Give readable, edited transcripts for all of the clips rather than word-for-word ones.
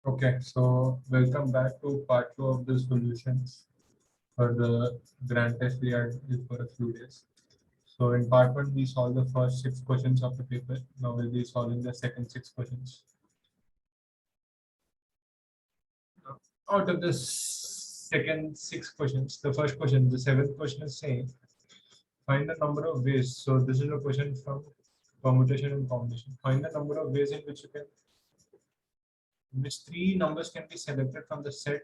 Okay, so welcome back to part two of the solutions for the grand test we had for a few days. So in part one, we solved the first six questions of the paper. Now we'll be solving the second six questions. Out of the second six questions, the first question, the seventh question is saying, find the number of ways. So this is a question from permutation and combination. Find the number of ways in which three numbers can be selected from the set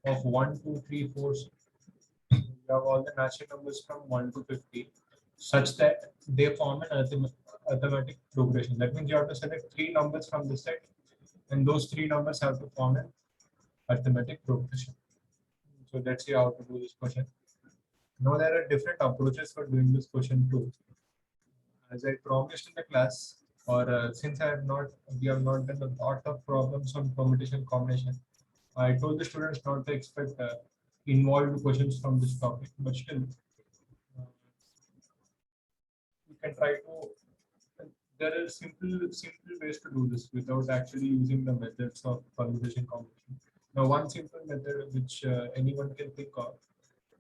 of 1, 2, 3, 4. You have all the natural numbers from 1 to 50 such that they form an arithmetic progression. That means you have to select three numbers from the set, and those three numbers have to form an arithmetic progression. So let's see how to do this question. Now there are different approaches for doing this question too. As I promised in the class, or since we have not done a lot of problems on permutation combination, I told the students not to expect involved questions from this topic, but still, you can try to. There are simple ways to do this without actually using the methods of permutation combination. Now, one simple method which anyone can think of,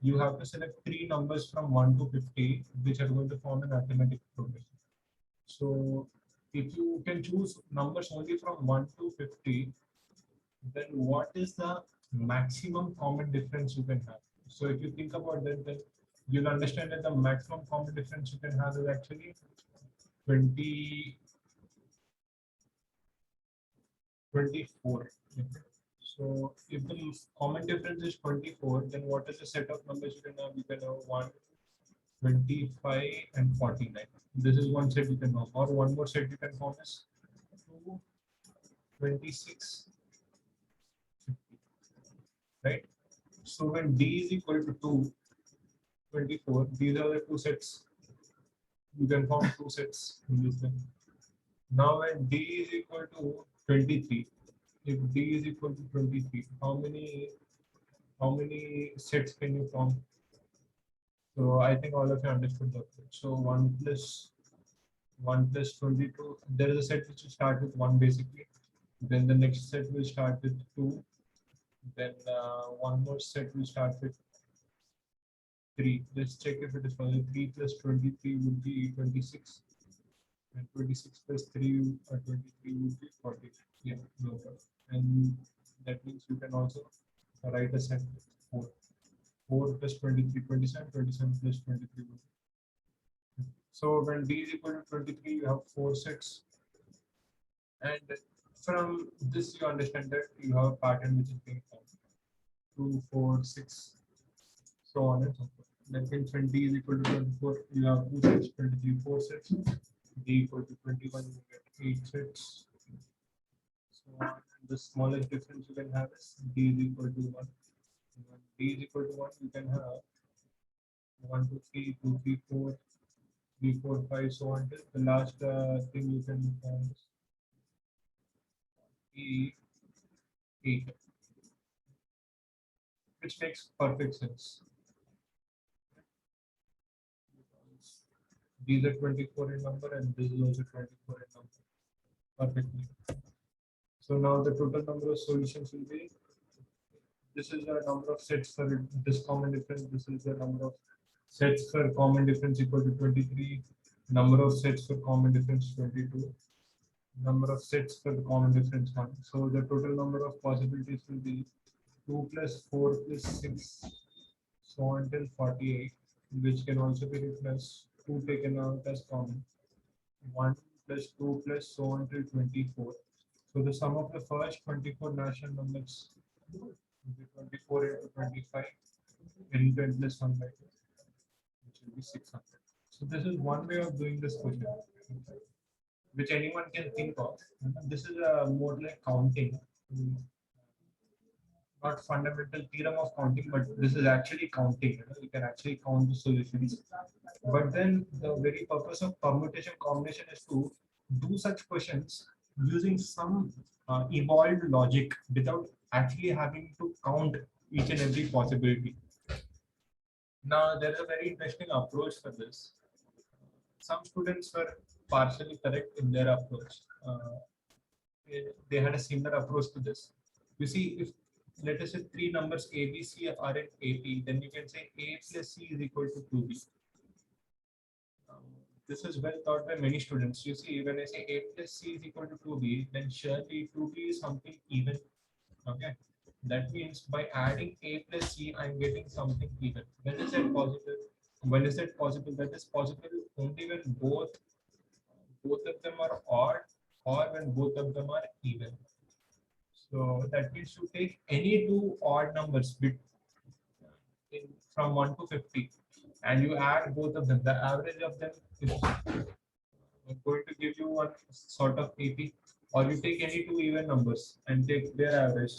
you have to select three numbers from 1 to 50, which are going to form an arithmetic progression. So, if you can choose numbers only from 1 to 50, then what is the maximum common difference you can have? So, if you think about that, then you'll understand that the maximum common difference you can have is actually 20, 24. So if the common difference is 24, then what is the set of numbers you can have? You can have 1, 25, and 49. This is one set you can have. Or one more set you can form is 2, 26, 50. Right? So when D is equal to 2, 24, these are the two sets. You can form two sets in this thing. Now when D is equal to 23, if D is equal to 23, how many sets can you form? So I think all of you understood that. So 1 plus 22, there is a set which will start with 1 basically. Then the next set will start with 2. Then one more set will start with 3. Let's check if it is possible. 3 plus 23 would be 26. And 26 plus 3 or 23 would be 40. Yeah, no problem. And that means you can also write a set 4. 4 plus 23, 27, 27 plus 23. So when D is equal to 23, you have 4 sets. And from this, you understand that you have a pattern which is being formed. 2, 4, 6, so on and so forth. That means when D is equal to 24, you have 2 sets, 23, 4 sets. D equal to 21, you get 8 sets. So the smallest difference you can have is D is equal to 1. When D is equal to 1, you can have 1, 2, 3, 2, 3, 4, 3, 4, 5, so on till the last thing you can find is 8, which makes perfect sense. These are 24 in number and this is also 24 in number. Perfectly. So now the total number of solutions will be, this is the number of sets for this common difference, this is the number of sets for common difference equal to 23, number of sets for common difference 22, number of sets for the common difference 1. So the total number of possibilities will be 2 plus 4 plus 6, so on till 48, which can also be written as 2 taken out as common, 1 plus 2 plus so on till 24. So the sum of the first 24 natural numbers will be 24 into 25 and 10 plus 1 by 2, which will be 600. So this is one way of doing this question, which anyone can think of. This is more like counting, not fundamental theorem of counting, but this is actually counting. You can actually count the solutions. But then the very purpose of permutation combination is to do such questions using some evolved logic without actually having to count each and every possibility. Now, there is a very interesting approach for this. Some students were partially correct in their approach. They had a similar approach to this. You see, if let us say three numbers A, B, C are in AP, then you can say A plus C is equal to 2B. This is well taught by many students. You see, when I say A plus C is equal to 2B, then surely 2B is something even. Okay. That means by adding A plus C, I'm getting something even. When is that possible? When is that possible? That is possible only when both of them are odd or when both of them are even. So that means you take any two odd numbers from 1 to 50 and you add both of them. The average of them is going to give you one sort of AP, or you take any two even numbers and take their average.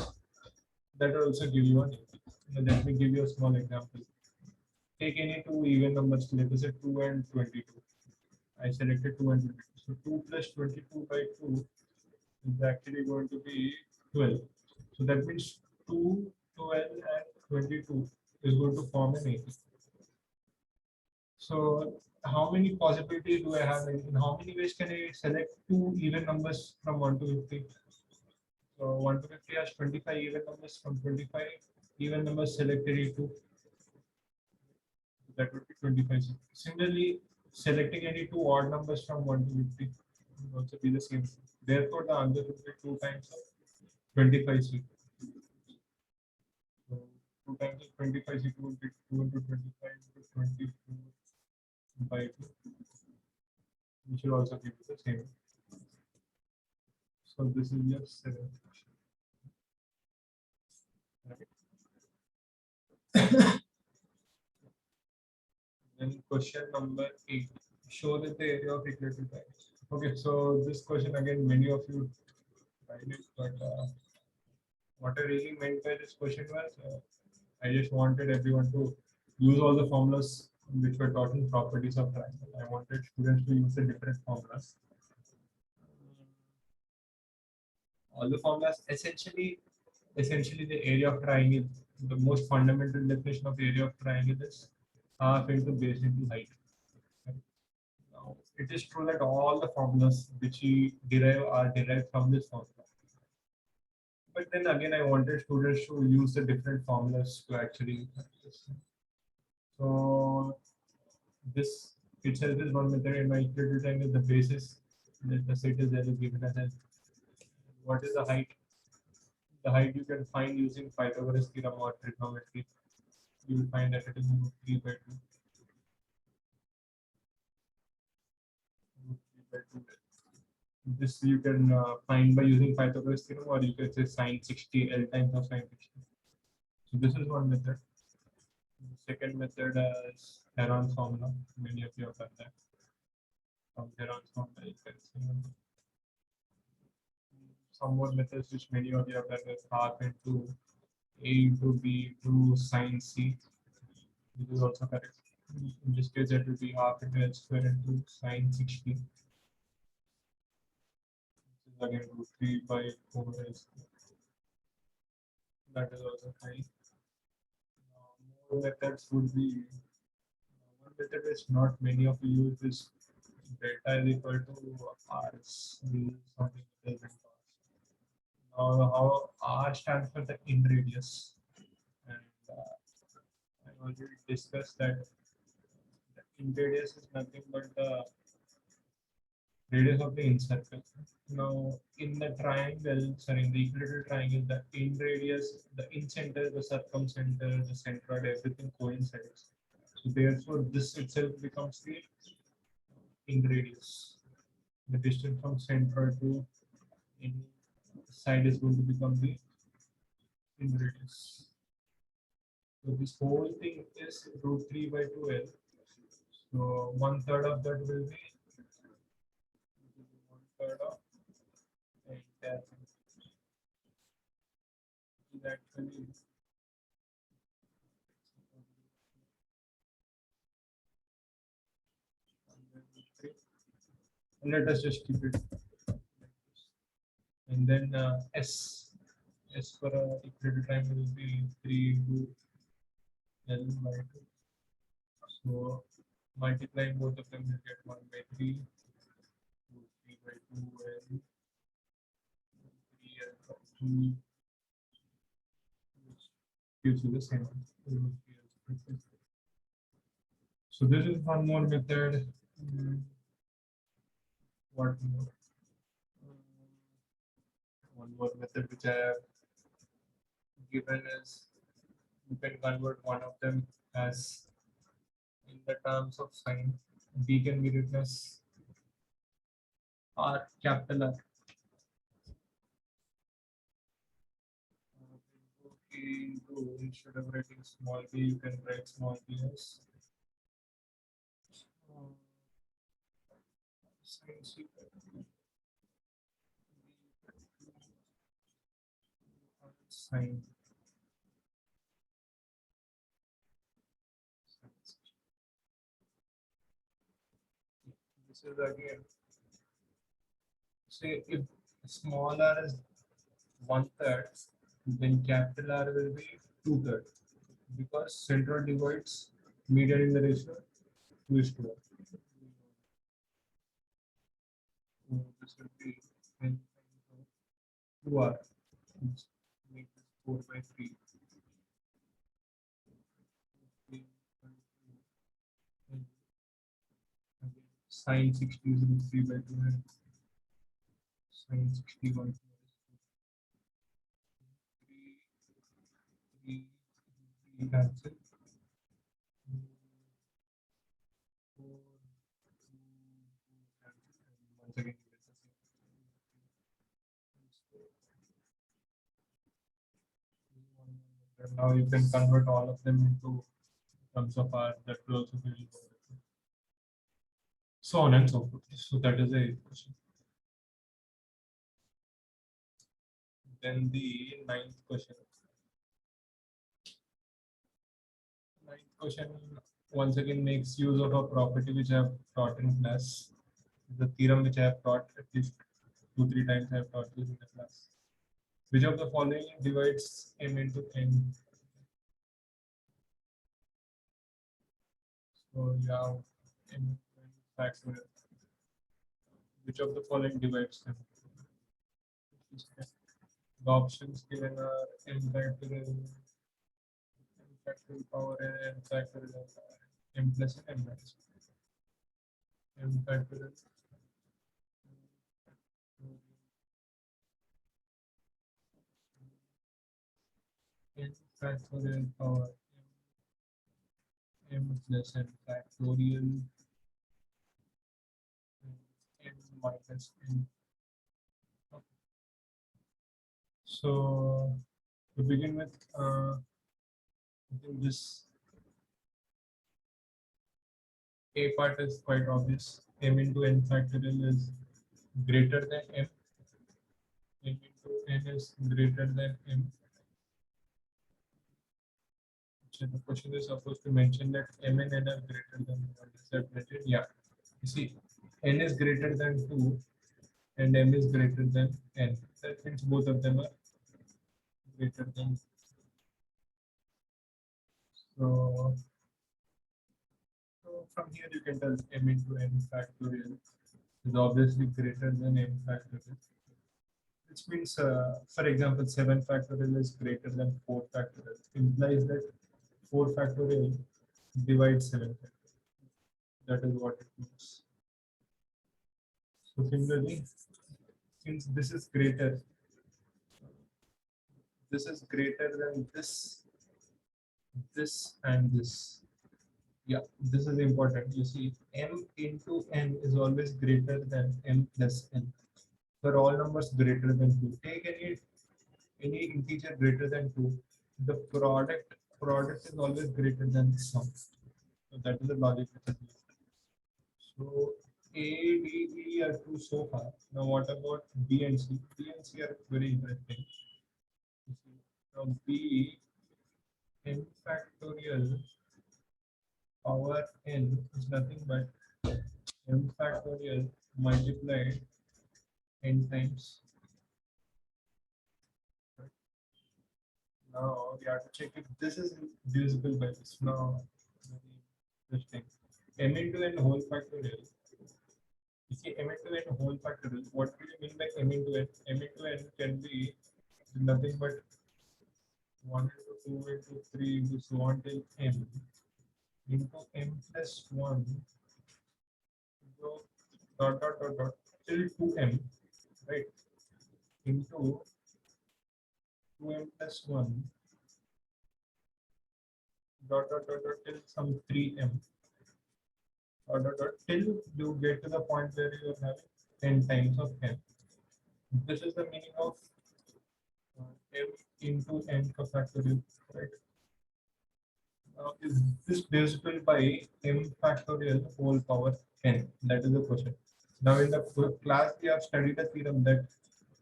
That will also give you one AP. Let me give you a small example. Take any two even numbers, let us say 2 and 22. I selected 2 and 22. So 2 plus 22 by 2 is actually going to be 12. So that means 2, 12, and 22 is going to form an 80. So how many possibilities do I have? In how many ways can I select two even numbers from 1 to 50? So 1 to 50 has 25 even numbers. From 25 even numbers selected into, that would be 25. Similarly, selecting any two odd numbers from 1 to 50 will also be the same. Therefore, the answer would be 2 times of 25C. So 2 times of 25C would be 2 into 25 into 24 by 2. Which will also give you the same. So this is your 7th question. Right. Then question number 8. Show that the area of equator triangles. Okay, so this question again, many of you tried it, but what I really meant by this question was, I just wanted everyone to use all the formulas which were taught in properties of triangle. I wanted students to use the different formulas. All the formulas essentially the area of triangle, the most fundamental definition of area of triangle is half into base into height. Now, it is true that all the formulas which we derive are derived from this formula. But then again, I wanted students to use the different formulas to actually practice. So this itself is one method in my equator triangle. The basis, the set is there is given as what is the height? The height you can find using Pythagoras theorem or trigonometry. You will find that it is 3 by 2. This you can find by using Pythagoras theorem, or you can say sine 60 L times of sine 60. So this is one method. The second method is Heron's formula. Many of you have done that. From Heron's formula, you can see some more methods which many of you have done is half into A into B into sine C. This is also correct. In this case, it will be half into L square into sine 60. This is again root 3 by 4 L square. That is also fine. More methods would be one method which not many of you use is delta is equal to R. Something that is how R stands for the in radius, and I already discussed that the in radius is nothing but the radius of the in circle. Now, in the triangle, sorry, in the equilateral triangle, the in radius, the in center, the circumcenter, the centroid, everything coincides. So therefore, this itself becomes the in radius. The distance from centroid to any side is going to become the in radius. So this whole thing is root 3 by 2L. So 1/3 of that will be 1/3 of the entire thing. Is actually let us just keep it like this. And then S for a equator triangle will be 3 into L by 2. So multiplying both of them will get 1 by 3, 3 by 2 L, 3 L by 2, gives you the same answer. So this is one more method. What more? One more method which I have given is you can convert one of them as in the terms of sign. B can be written as R, capital R. Okay, instead of writing small b, you can write small b as sin sign. This is again, say if small r is 1/3, then capital R will be 2/3 because central divides median in the ratio 2:1. So this will be 2R. Make this 4/3. Sine 60 is 3/2 and sine 61. 3 cancel. 4, 2 cancel. And once again, you get the same. And now you can convert all of them into terms of R. That will also be so on and so forth. So that is the question. Then the ninth question. Ninth question once again makes use of a property which I have taught in class. The theorem which I have taught at least 2-3 times. I have taught this in the class. Which of the following divides m into n? So you have m factorial. Which of the following divides them? The options given are m factorial power n factorial m plus n m minus m factorial n factorial power m plus n factorial m minus n. Okay. So to begin with, I think this A part is quite obvious. M into n factorial is greater than m. M into n is greater than m. So the question is supposed to mention that m and n are greater than 1. Is that mentioned? Yeah. You see, n is greater than 2 and m is greater than n. That means both of them are greater than. So, from here you can tell m into n factorial is obviously greater than m factorial. Which means, for example, 7 factorial is greater than 4 factorial. Implies that 4 factorial divides 7 factorial. That is what it means. So similarly, since this is greater than this and this. Yeah, this is important. You see, m into n is always greater than m plus n. For all numbers greater than 2, take any integer greater than 2, the product is always greater than the sum. So that is the logic which is used. So A, D, E are 2 so far. Now what about B and C? B and C are very interesting. Now B n factorial power n is nothing but m factorial multiplied n times. Now we have to check if this is divisible by this. Now, very interesting. M into n whole factorial. You see, m into n whole factorial. What do you mean by m into n? M into n can be nothing but 1 into 2 into 3 into so on till m into m plus 1 into dot till 2m, right? Into 2m plus 1 dot till some 3m till you get to the point where you are having 10 times of m. This is the meaning of m into n factorial, right? Now, is this divisible by m factorial whole power n? That is the question. Now, in the class, we have studied a theorem that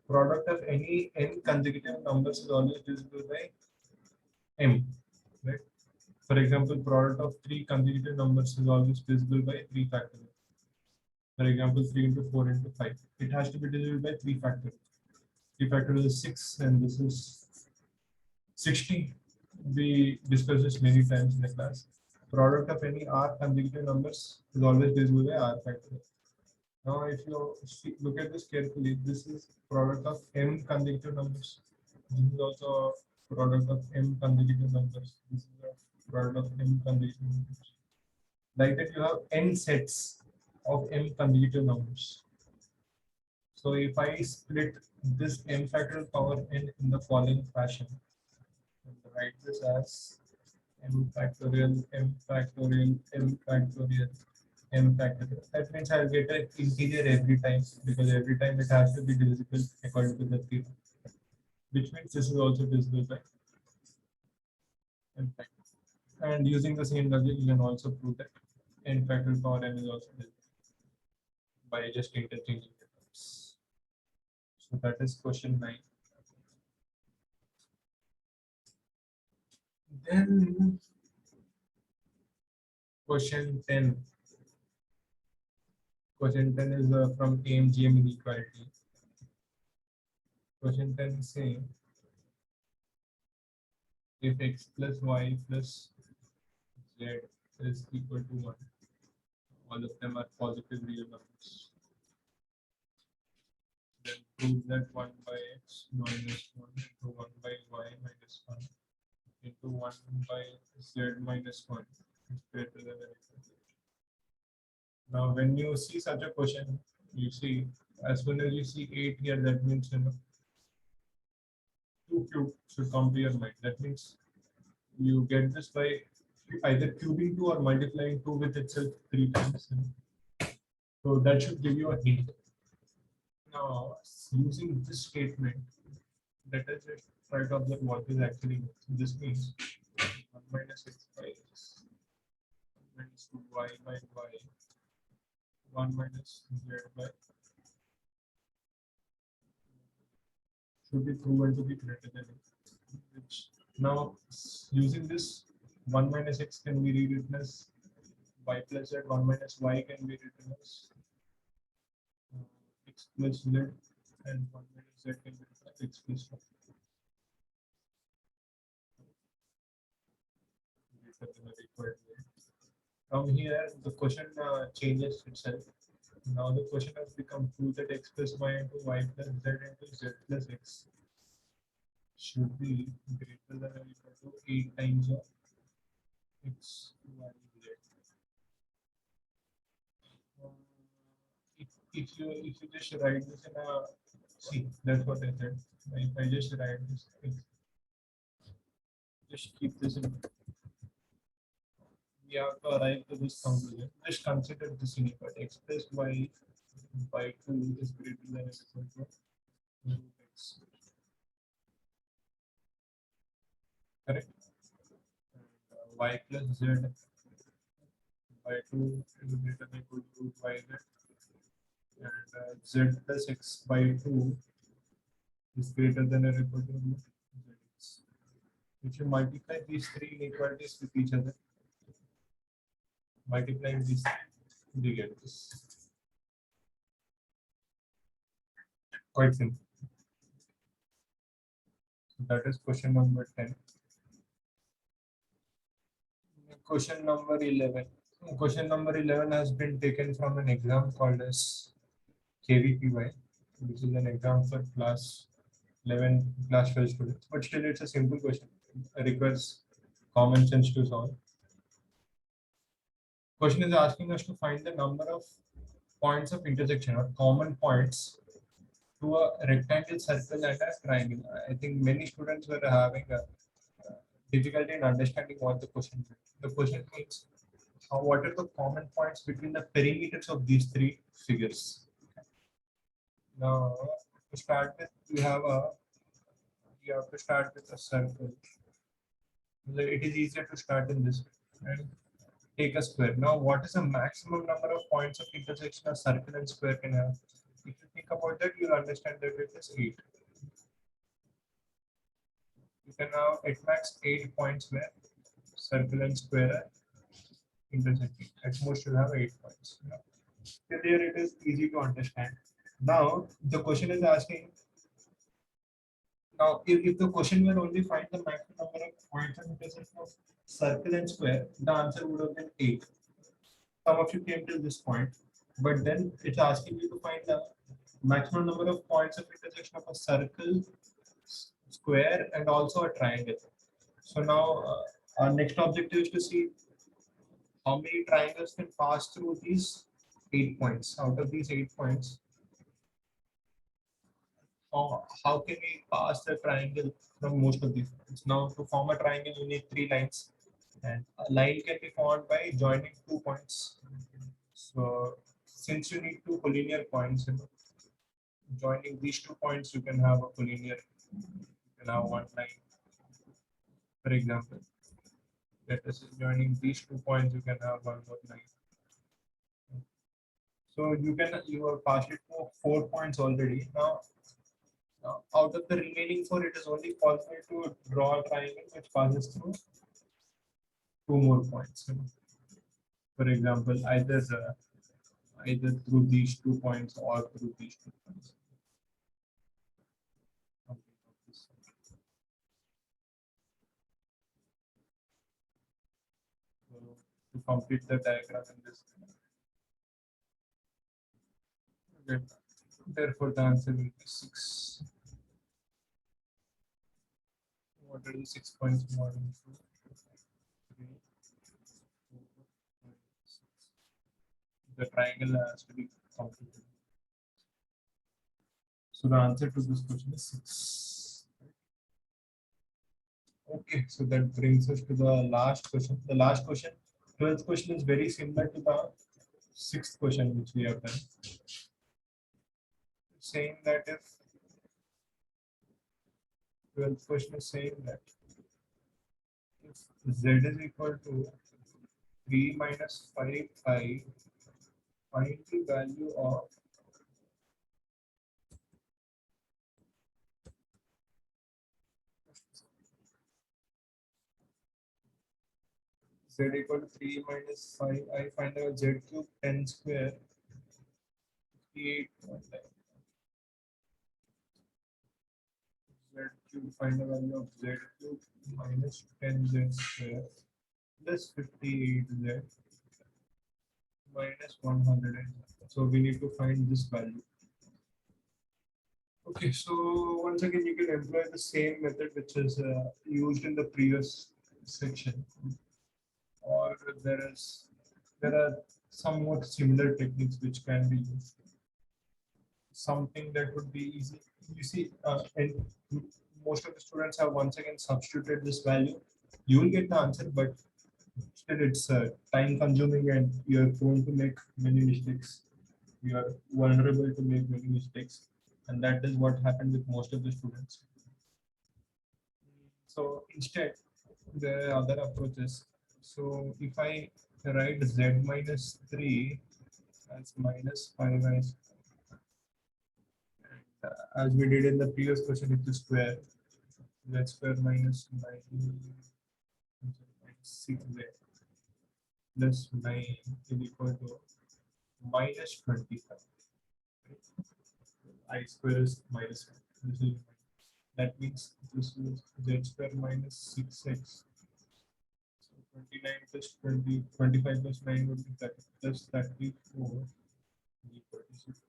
product of any n consecutive numbers is always divisible by m, right? For example, product of three consecutive numbers is always divisible by 3 factorial. For example, 3 into 4 into 5. It has to be divisible by 3 factorial. 3 factorial is 6, and this is 60. We discussed this many times in the class. Product of any r consecutive numbers is always divisible by r factorial. Now, if you look at this carefully, this is product of m consecutive numbers. This is also a product of m consecutive numbers. This is a product of m consecutive numbers. Like that, you have n sets of m consecutive numbers. So if I split this m factorial power n in the following fashion, and write this as m factorial, m factorial, m factorial, m factorial. That means I'll get an integer every time, because every time it has to be divisible according to the theorem, which means this is also divisible by n factorial. And using the same logic, you can also prove that n factorial power n is also divisible by just interchanging the terms. So that is question 9. Then question 10. Question 10 is from AMGM inequality. Question 10 is saying if x plus y plus z is equal to 1, all of them are positive real numbers, then prove that 1 by x minus 1 into 1 by y minus 1 into 1 by z minus 1 is greater than or equal to. Now, when you see such a question, you see, as soon as you see 8 here, that means, 2 cube should come to your mind. That means you get this by either cubing 2 or multiplying 2 with itself 3 times. So that should give you a hint. Now, using this statement, let us just try to observe what is actually this means. 1 minus x by x, 1 minus 2y by y, 1 minus z by should be proven to be greater than x. Which now, using this, 1 minus x can be rewritten as y plus z, 1 minus y can be written as x plus z, and 1 minus z can be written as x plus 1. From here, the question changes itself. Now the question has become prove that x plus y into y plus z into z plus x should be greater than or equal to 8 times of x, y, z. If you just write this in a that's what I said. If I just write this, just keep this in. We have to arrive to this conclusion. Just consider this inequality. X plus y by 2 is greater than or equal to root x. Correct? And, y plus z by 2 is greater than or equal to root yz. And z plus x by 2 is greater than or equal to root zx. If you multiply these three inequalities with each other, multiplying these, we get this. Quite simple. So that is question number 10. Question number 11. Question number 11 has been taken from an exam called as KVPY, which is an exam for class 11, class 12 students. But still, it's a simple question. requires common sense to solve. Question is asking us to find the number of points of intersection or common points to a rectangle, circle, and a triangle. I think many students were having a difficulty in understanding what the question meant. The question means what are the common points between the perimeters of these three figures. Now, to start with, you have to start with a circle. It is easier to start in this way. And take a square. Now, what is the maximum number of points of intersection a circle and square can have? If you think about that, you'll understand that it is 8. You can have at max 8 points where circle and square are intersecting. At most, you have 8 points. Till here, it is easy to understand. Now, the question is asking. Now, if the question were only find the maximum number of points of intersection of circle and square, the answer would have been 8. Some of you came till this point, but then it's asking you to find the maximum number of points of intersection of a circle, square, and also a triangle. So now our next objective is to see how many triangles can pass through these 8 points. Out of these 8 points, how can we pass the triangle from most of these points? Now, to form a triangle, you need 3 lines, and a line can be formed by joining 2 points. So, since you need 2 collinear points, joining these 2 points, you can have a collinear. You can have one line. For example, let us say joining these 2 points, you can have one more line. So you have passed it to 4 points already. Now, out of the remaining 4, it is only possible to draw a triangle which passes through 2 more points. For example, either through these 2 points or through these 2 points. So to complete the diagram in this. Okay. Therefore, the answer will be 6. What are the 6 points more? 3, 4, 5, 6. The triangle has to be completed. So the answer to this question is 6. Okay, so that brings us to the last question. The last question, 12th question, is very similar to the 6th question which we have done. Saying that if 12th question is saying that if z is equal to 3 minus 5i, find the value of z equal to 3 minus 5i, find out z cube 10 square 58. Z cube, find the value of z cube minus 10z square plus 58z minus 100. So we need to find this value. Okay, so once again, you can employ the same method which is used in the previous section, or there are somewhat similar techniques which can be used. Something that would be easy. You see, and most of the students have once again substituted this value. You will get the answer, but still it's time consuming and you are prone to make many mistakes. You are vulnerable to make many mistakes, and that is what happened with most of the students. So instead, there are other approaches. So if I write z minus 3 as minus 5i, as we did in the previous question, it's a square, z square minus 9 6z plus 9 is equal to minus 25. I square is minus 1. This is, that means this is z square minus 6x. So 29 plus 20, 25 plus 9 would be 30 plus 34 equal to 6.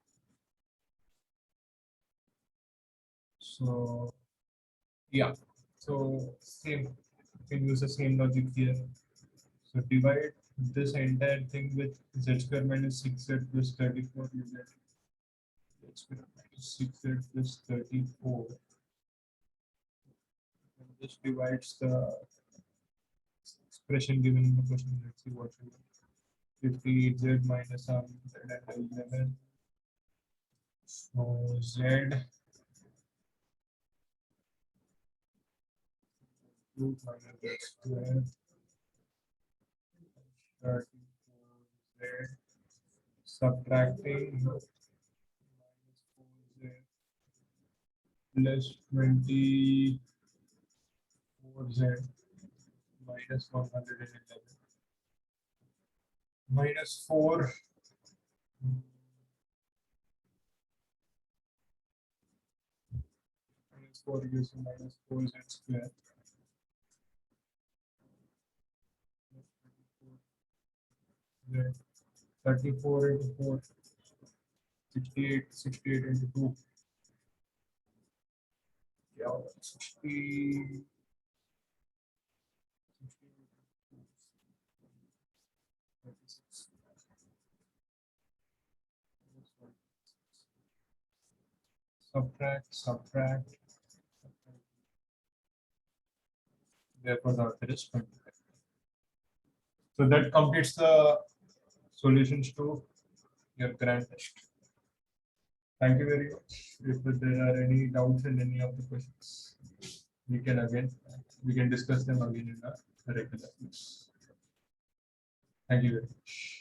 So yeah, So same, you can use the same logic here. So divide this entire thing with z square minus 6z plus 34. You get z square minus 6z plus 34. And this divides the expression given in the question. Let's see what we get. 58z minus 111. So z root minus z square 34z subtracting minus 4z plus 24z minus 111 minus 4 minus 4 gives you minus 4z square. 34 into 4, 68, 68 into 2. Yeah, 60, 36. Subtract. Therefore, the answer is 25. So that completes the solutions to your grand test. Thank you very much. If there are any doubts in any of the questions, we can discuss them again in the regular class. Thank you very much.